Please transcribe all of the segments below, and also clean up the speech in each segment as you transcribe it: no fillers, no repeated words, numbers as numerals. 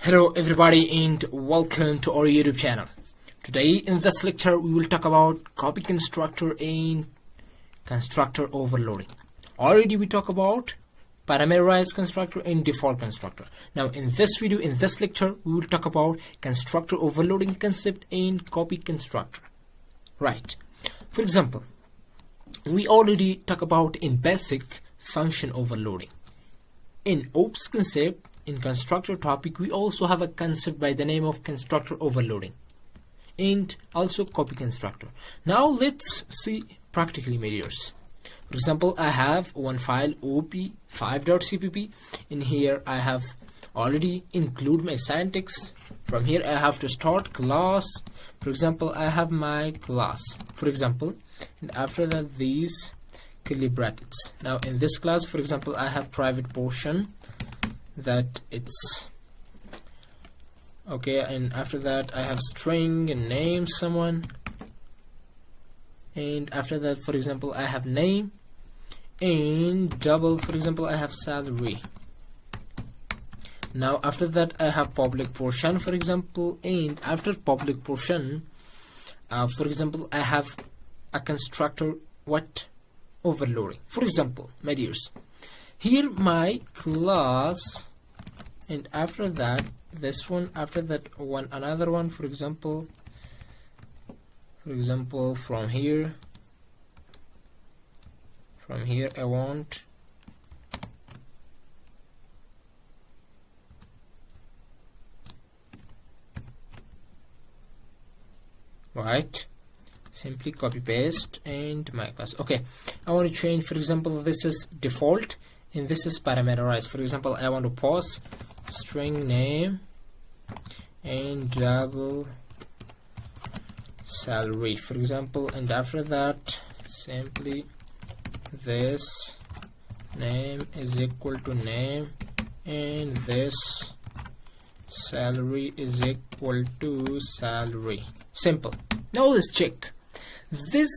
Hello everybody and welcome to our YouTube channel. Today in this lecture we will talk about copy constructor and constructor overloading. Already we talk about parameterized constructor and default constructor. Now in this video, in this lecture, we will talk about constructor overloading concept and copy constructor. Right. For example, we already talk about in basic function overloading. In OOPS concept, in constructor topic, we also have a concept by the name of constructor overloading and also copy constructor. Now let's see practically measures. For example, I have one file op5.cpp. In here I have already include my syntax. From here I have to start class. For example, I have my class, for example, and after that these curly brackets. Now in this class, for example, I have private portion that it's okay, and after that I have string and name someone, and after that, for example, I have name and double, for example, I have salary. Now after that I have public portion, for example, and after public portion, for example, I have a constructor overloading. For example, my dears, here my class, and after that this one, after that one, another one, for example, from here I want right, simply copy paste and my class. Okay, I want to change, for example, this is default and this is parameterized. For example, I want to pause string name and double salary, for example, and after that simply this name is equal to name and this salary is equal to salary. Simple. Now let's check this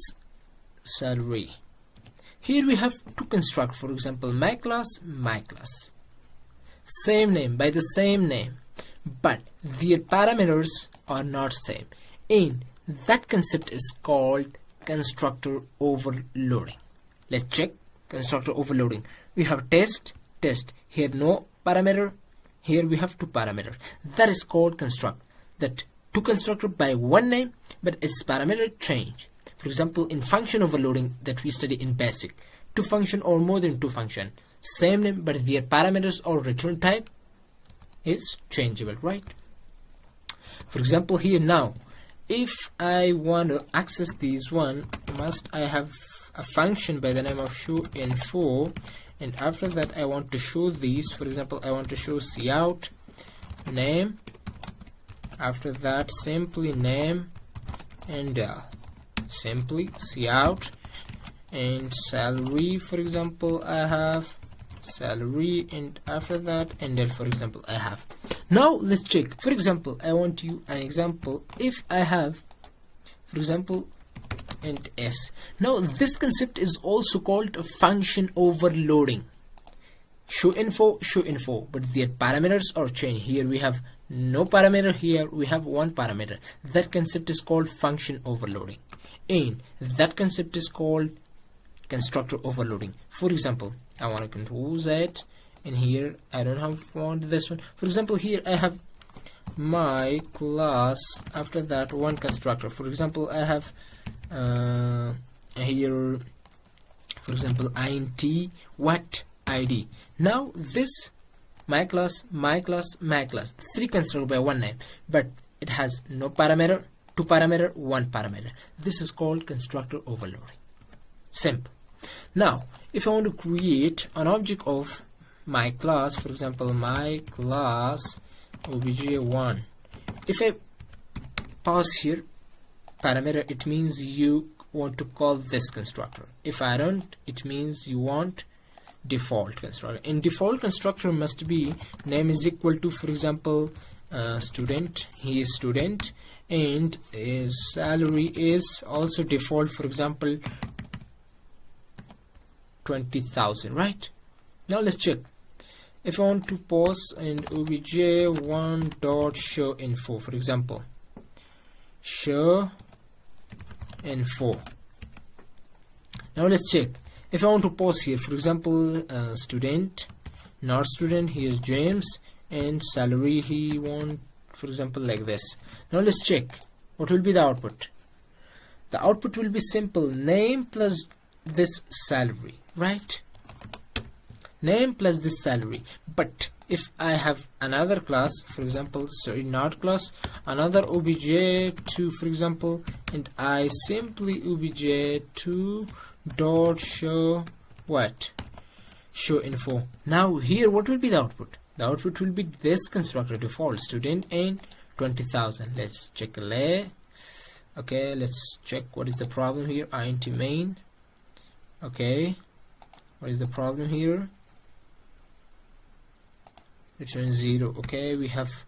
salary. Here we have to construct, for example, my class, same name by the same name, but their parameters are not same, and that concept is called constructor overloading. Let's check constructor overloading. We have test, here no parameter, here we have two parameters. That is called construct, that two constructor by one name but its parameter change. For example, in function overloading that we study in basic, two function or more than two function, same name but their parameters or return type is changeable, right? For example, here now if I want to access these one, must I have a function by the name of show info, and after that I want to show these. For example, I want to show cout name, after that simply name and simply cout, and salary, for example, I have salary, and after that and for example I have. Now let's check. For example, I want you an example. If I have, for example, and s. Now this concept is also called a function overloading. Show info, but their parameters are changed. Here we have no parameter, here we have one parameter. That concept is called function overloading, and that concept is called constructor overloading. For example, I want to control Z, and here I don't have want this one. For example, here I have my class, after that one constructor. For example, I have here, for example, int id. Now this my class, three constructor by one name, but it has no parameter, two parameter, one parameter. This is called constructor overloading. Simple. Now if I want to create an object of my class, for example, my class obj1, if I pause here parameter, it means you want to call this constructor. If I don't, it means you want default constructor. In default constructor must be name is equal to, for example, student, he is student, and his salary is also default, for example 20,000, right? Now let's check. if I want to pause and obj1 dot show info, for example, show info. Now let's check. If I want to pause here, for example, student, not student, he is James, and salary he want, for example, like this. Now let's check what will be the output. The output will be simple, name plus this salary, right? Name plus this salary. But if I have another class, for example, sorry, not class, another obj2, for example, and I simply obj2 dot show what? Show info. Now here what will be the output? The output will be this constructor default, student and 20,000. Let's check lay. Okay, let's check what is the problem here. int main. Okay, what is the problem here? Return 0. Okay, we have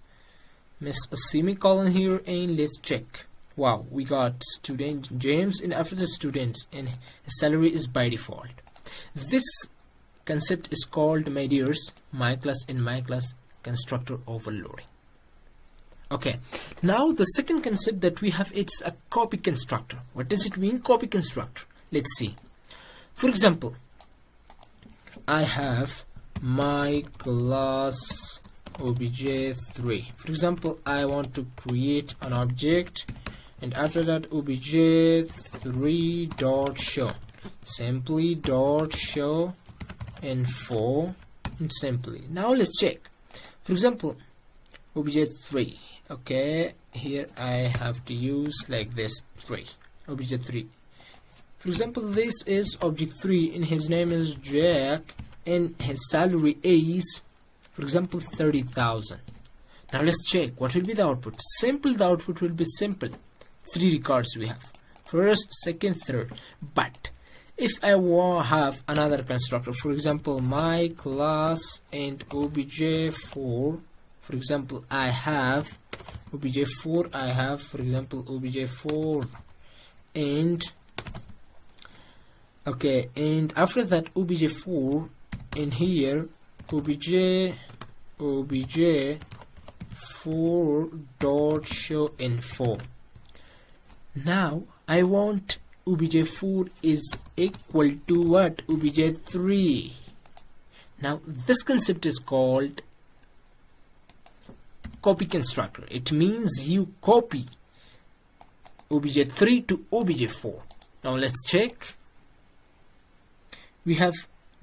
missed a semicolon here, and let's check. Wow, we got student James, and after the students, and his salary is by default. This concept is called, my dears, my class and my class constructor overloading. Okay, now the second concept that we have, it's a copy constructor. What does it mean, copy constructor? Let's see. For example, I have my class obj3. For example, I want to create an object, and after that obj3 dot show, simply dot show info, and simply. Now let's check. For example, obj3. Okay, here I have to use like this 3 obj3. For example, this is object 3, and his name is Jack, and his salary is, for example, 30,000. Now let's check what will be the output. Simple, the output will be simple. 3 records we have, first, second, third. But if I have another constructor, for example, my class and obj4, for example, I have obj4, I have, for example, obj4, and okay, and after that obj4, in here obj4 dot show info. Now I want obj4 is equal to what? obj3. Now this concept is called copy constructor. It means you copy obj3 to obj4. Now let's check. We have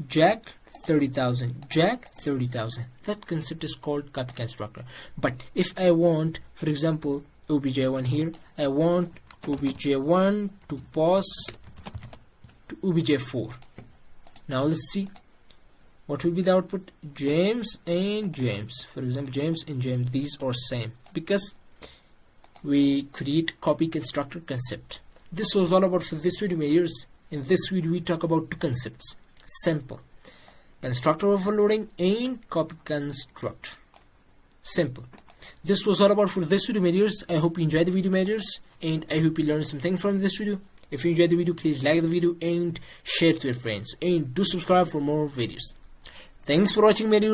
Jack 30,000, Jack 30,000. That concept is called copy constructor. But if I want, for example, obj1 here, I want obj1 to pass to obj4. Now let's see what will be the output. James and James, for example, James and James, these are same because we create copy constructor concept. This was all about for this video, my dears. In this video we talk about two concepts, simple, constructor overloading and copy constructor. Simple. This was all about for this video, my dears. I hope you enjoyed the video, my dears, and I hope you learned something from this video. If you enjoyed the video, please like the video and share it to your friends, and do subscribe for more videos. Thanks for watching, my dears.